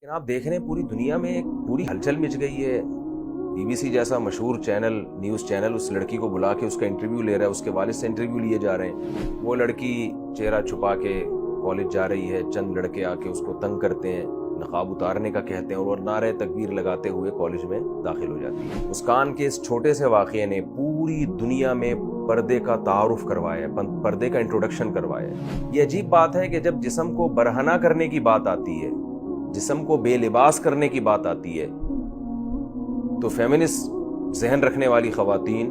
लेकिन आप देख रहे हैं पूरी दुनिया में एक पूरी हलचल मच गई है। बीबीसी जैसा मशहूर चैनल, न्यूज़ चैनल उस लड़की को बुला के उसका इंटरव्यू ले रहा है, उसके वालिद से इंटरव्यू लिए जा रहे हैं। वो लड़की चेहरा छुपा के कॉलेज जा रही है, चंद लड़के आके उसको तंग करते हैं, नकाब उतारने का कहते हैं और नारे तकबीर लगाते हुए कॉलेज में दाखिल हो जाती है। मुस्कान के इस छोटे से वाक़ये ने पूरी दुनिया में पर्दे का तारुफ करवाया है, पर्दे का इंट्रोडक्शन करवाया है। ये अजीब बात है कि जब जिस्म को बरहना करने की बात आती है, जिस्म को बेलिबास करने की बात आती है, तो फेमिनिस्ट जहन रखने वाली ख़वातीन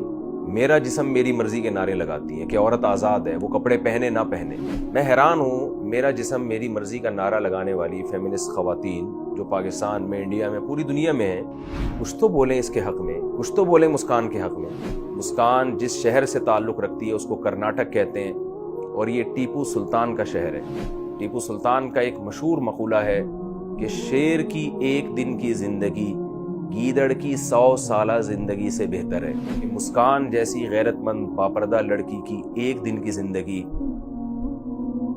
मेरा जिस्म मेरी मर्जी के नारे लगाती हैं कि औरत आज़ाद है, वो कपड़े पहने ना पहने। मैं हैरान हूँ, मेरा जिस्म मेरी मर्जी का नारा लगाने वाली फेमिनिस्ट ख़वातीन जो पाकिस्तान में, इंडिया में, पूरी दुनिया में हैं, कुछ तो बोलें इसके हक़ में, कुछ तो बोलें मुस्कान के हक़ में। मुस्कान जिस शहर से ताल्लुक़ रखती है उसको कर्नाटक कहते हैं और ये टीपू सुल्तान का शहर है। टीपू सुल्तान का एक मशहूर मक़ूला है कि शेर की एक दिन की ज़िंदगी गीदड़ की 100 साला ज़िंदगी से बेहतर है। कि मुस्कान जैसी गैरतमंद बापर्दा लड़की की एक दिन की ज़िंदगी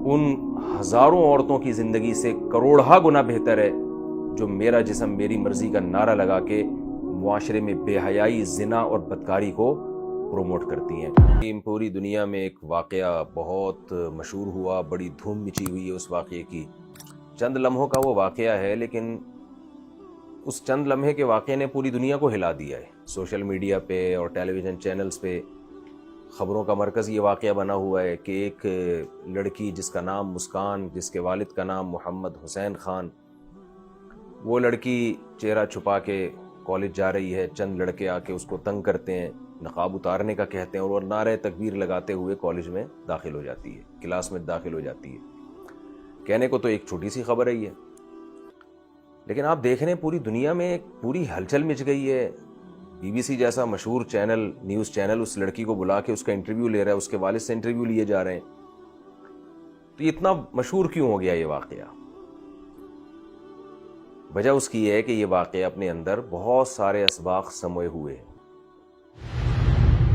उन हज़ारों औरतों की ज़िंदगी से करोड़हा गुना बेहतर है जो मेरा जिस्म मेरी मर्ज़ी का नारा लगा के मुआशरे में बेहयाई, ज़िना और बदकारी को प्रोमोट करती हैं। पूरी दुनिया में एक वाक़या बहुत मशहूर हुआ, बड़ी धूम मची हुई है उस वाक़ये की। चंद लम्हों का वो वाक़या है, लेकिन उस चंद लम्हे के वाक़ये ने पूरी दुनिया को हिला दिया है। सोशल मीडिया पे और टेलीविज़न चैनल्स पे ख़बरों का मरकज़ ये वाक़या बना हुआ है कि एक लड़की जिसका नाम मुस्कान, जिसके वालिद का नाम मोहम्मद हुसैन ख़ान, वो लड़की चेहरा छुपा के कॉलेज जा रही है, चंद लड़के आके उसको तंग करते हैं, नकाब उतारने का कहते हैं और नारे तकबीर लगाते हुए कॉलेज में दाखिल हो जाती है, क्लास में दाखिल हो जाती है। कहने को तो एक छोटी सी खबर है ये, लेकिन आप देख रहे हैं पूरी दुनिया में एक पूरी हलचल मच गई है। बीबीसी जैसा मशहूर चैनल, न्यूज़ चैनल उस लड़की को बुला के उसका इंटरव्यू ले रहा है, उसके वालिद से इंटरव्यू लिए जा रहे हैं। तो ये इतना मशहूर क्यों हो गया ये वाक़या? वजह उसकी है कि ये वाक़या अपने अंदर बहुत सारे असबाब समोए हुए हैं।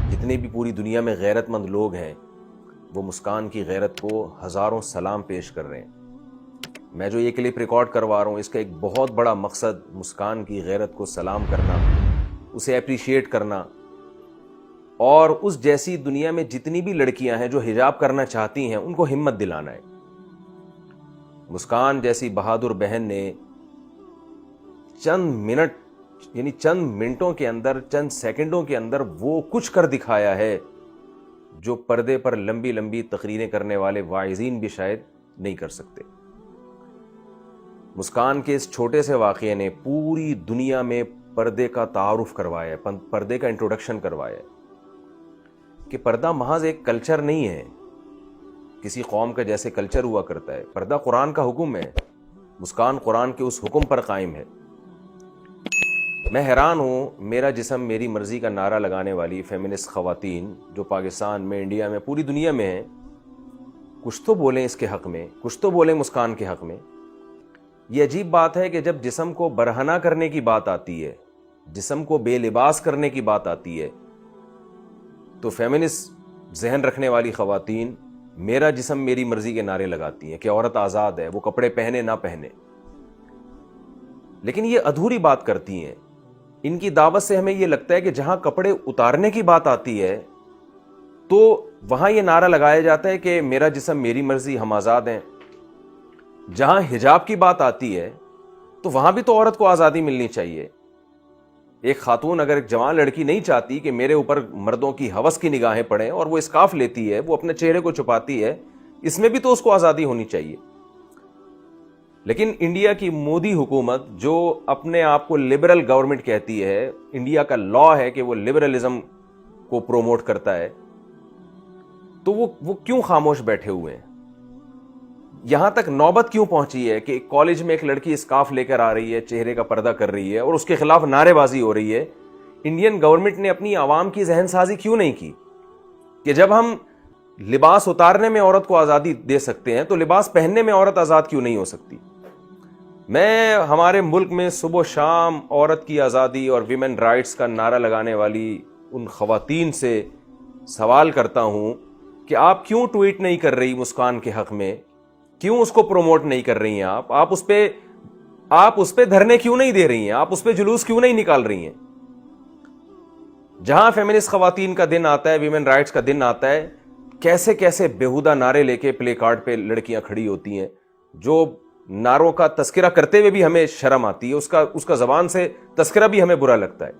जितने भी पूरी दुनिया में गैरतमंद लोग हैं वो मुस्कान की गैरत को हज़ारों सलाम पेश कर रहे हैं। मैं जो ये क्लिप रिकॉर्ड करवा रहा हूँ, इसका एक बहुत बड़ा मकसद मुस्कान की गैरत को सलाम करना, उसे अप्रिशिएट करना और उस जैसी दुनिया में जितनी भी लड़कियां हैं जो हिजाब करना चाहती हैं उनको हिम्मत दिलाना है। मुस्कान जैसी बहादुर बहन ने चंद मिनट यानी चंद मिनटों के अंदर, चंद सेकंडों के अंदर वो कुछ कर दिखाया है जो पर्दे पर लंबी लंबी तकरीरें करने वाले वाइज़ीन भी शायद नहीं कर सकते। मुस्कान के इस छोटे से वाक़ये ने पूरी दुनिया में पर्दे का तारुफ करवाया है, पर्दे का इंट्रोडक्शन करवाया है कि पर्दा महज एक कल्चर नहीं है किसी कौम का जैसे कल्चर हुआ करता है। पर्दा कुरान का हुक्म है। मुस्कान कुरान के उस हुक्म पर कायम है। मैं हैरान हूँ, मेरा जिस्म मेरी मर्जी का नारा लगाने वाली फेमिनिस्ट ख़वातीन जो पाकिस्तान में, इंडिया में, पूरी दुनिया में हैं, कुछ तो बोलें इसके हक़ में, कुछ तो बोलें मुस्कान के हक़ में। ये अजीब बात है कि जब जिस्म को बरहना करने की बात आती है, जिस्म को बेलिबास करने की बात आती है, तो फेमिनिस्ट जहन रखने वाली ख़वातीन मेरा जिस्म मेरी मर्जी के नारे लगाती हैं कि औरत आज़ाद है, वो कपड़े पहने ना पहने। लेकिन ये अधूरी बात करती हैं। इनकी दावत से हमें ये लगता है कि जहां कपड़े उतारने की बात आती है तो वहां ये नारा लगाया जाता है कि मेरा जिस्म मेरी मर्जी, हम आज़ाद हैं। जहां हिजाब की बात आती है तो वहां भी तो औरत को आज़ादी मिलनी चाहिए। एक खातून, अगर एक जवान लड़की नहीं चाहती कि मेरे ऊपर मर्दों की हवस की निगाहें पड़ें और वो स्कार्फ लेती है, वो अपने चेहरे को छुपाती है, इसमें भी तो उसको आज़ादी होनी चाहिए। लेकिन इंडिया की मोदी हुकूमत जो अपने आप को लिबरल गवर्नमेंट कहती है, इंडिया का लॉ है कि वो लिबरलिज्म को प्रोमोट करता है, तो वो क्यों खामोश बैठे हुए हैं? यहां तक नौबत क्यों पहुंची है कि कॉलेज में एक लड़की स्कार्फ लेकर आ रही है, चेहरे का पर्दा कर रही है और उसके खिलाफ नारेबाजी हो रही है? इंडियन गवर्नमेंट ने अपनी आवाम की जहनसाजी क्यों नहीं की कि जब हम लिबास उतारने में औरत को आज़ादी दे सकते हैं तो लिबास पहनने में औरत आज़ाद क्यों नहीं हो सकती? मैं हमारे मुल्क में सुबह शाम औरत की आज़ादी और विमेन राइट्स का नारा लगाने वाली उन ख़वातीन से सवाल करता हूं कि आप क्यों ट्वीट नहीं कर रही मुस्कान के हक़ में? क्यों उसको प्रोमोट नहीं कर रही हैं? आप उस पर آپ اس پہ دھرنے کیوں نہیں دے رہی ہیں؟ آپ اس پہ جلوس کیوں نہیں نکال رہی ہیں؟ جہاں فیمنسٹ خواتین کا دن آتا ہے، ویمن رائٹس کا دن آتا ہے، کیسے کیسے بےہودہ نعرے لے کے پلے کارڈ پہ لڑکیاں کھڑی ہوتی ہیں، جو نعروں کا تذکرہ کرتے ہوئے بھی ہمیں شرم آتی ہے، اس کا زبان سے تذکرہ بھی ہمیں برا لگتا ہے۔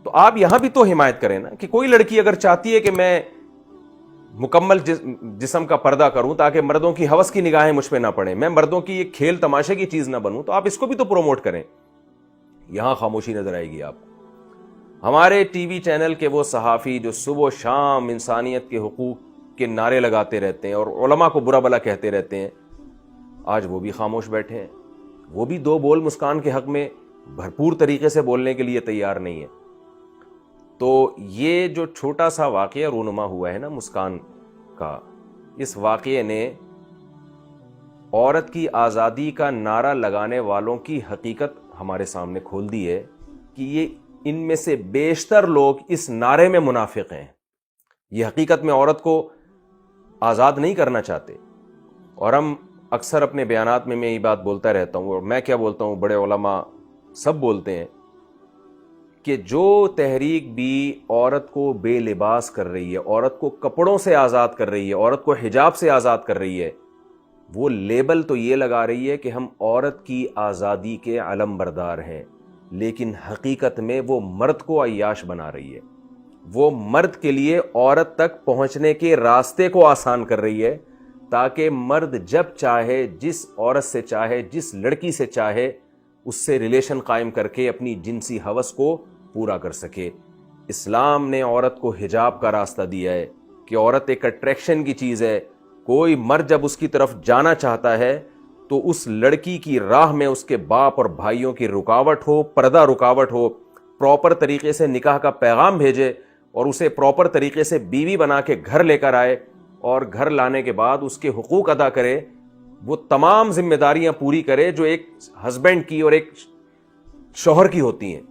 تو آپ یہاں بھی تو حمایت کریں نا، کہ کوئی لڑکی اگر چاہتی ہے کہ میں مکمل جسم کا پردہ کروں تاکہ مردوں کی ہوس کی نگاہیں مجھ پہ نہ پڑیں، میں مردوں کی ایک کھیل تماشے کی چیز نہ بنوں، تو آپ اس کو بھی تو پروموٹ کریں۔ یہاں خاموشی نظر آئے گی آپ کو۔ ہمارے ٹی وی چینل کے وہ صحافی جو صبح و شام انسانیت کے حقوق کے نعرے لگاتے رہتے ہیں اور علماء کو برا بلا کہتے رہتے ہیں، آج وہ بھی خاموش بیٹھے ہیں۔ وہ بھی دو بول مسکان کے حق میں بھرپور طریقے سے بولنے کے لیے تیار نہیں ہے۔ تو یہ جو چھوٹا سا واقعہ رونما ہوا ہے نا مسکان کا، اس واقعے نے عورت کی آزادی کا نعرہ لگانے والوں کی حقیقت ہمارے سامنے کھول دی ہے کہ یہ ان میں سے بیشتر لوگ اس نعرے میں منافق ہیں۔ یہ حقیقت میں عورت کو آزاد نہیں کرنا چاہتے۔ اور ہم اکثر اپنے بیانات میں یہ بات بولتا رہتا ہوں، اور میں کیا بولتا ہوں، بڑے علماء سب بولتے ہیں کہ جو تحریک بھی عورت کو بے لباس کر رہی ہے، عورت کو کپڑوں سے آزاد کر رہی ہے، عورت کو حجاب سے آزاد کر رہی ہے، وہ لیبل تو یہ لگا رہی ہے کہ ہم عورت کی آزادی کے علم بردار ہیں، لیکن حقیقت میں وہ مرد کو عیاش بنا رہی ہے۔ وہ مرد کے لیے عورت تک پہنچنے کے راستے کو آسان کر رہی ہے، تاکہ مرد جب چاہے، جس عورت سے چاہے، جس لڑکی سے چاہے، اس سے ریلیشن قائم کر کے اپنی جنسی ہوس کو پورا کر سکے۔ اسلام نے عورت کو حجاب کا راستہ دیا ہے کہ عورت ایک اٹریکشن کی چیز ہے۔ کوئی مرد جب اس کی طرف جانا چاہتا ہے تو اس لڑکی کی راہ میں اس کے باپ اور بھائیوں کی رکاوٹ ہو، پردہ رکاوٹ ہو، پراپر طریقے سے نکاح کا پیغام بھیجے اور اسے پراپر طریقے سے بیوی بنا کے گھر لے کر آئے، اور گھر لانے کے بعد اس کے حقوق ادا کرے، وہ تمام ذمہ داریاں پوری کرے جو ایک ہسبینڈ کی اور ایک شوہر کی ہوتی ہیں۔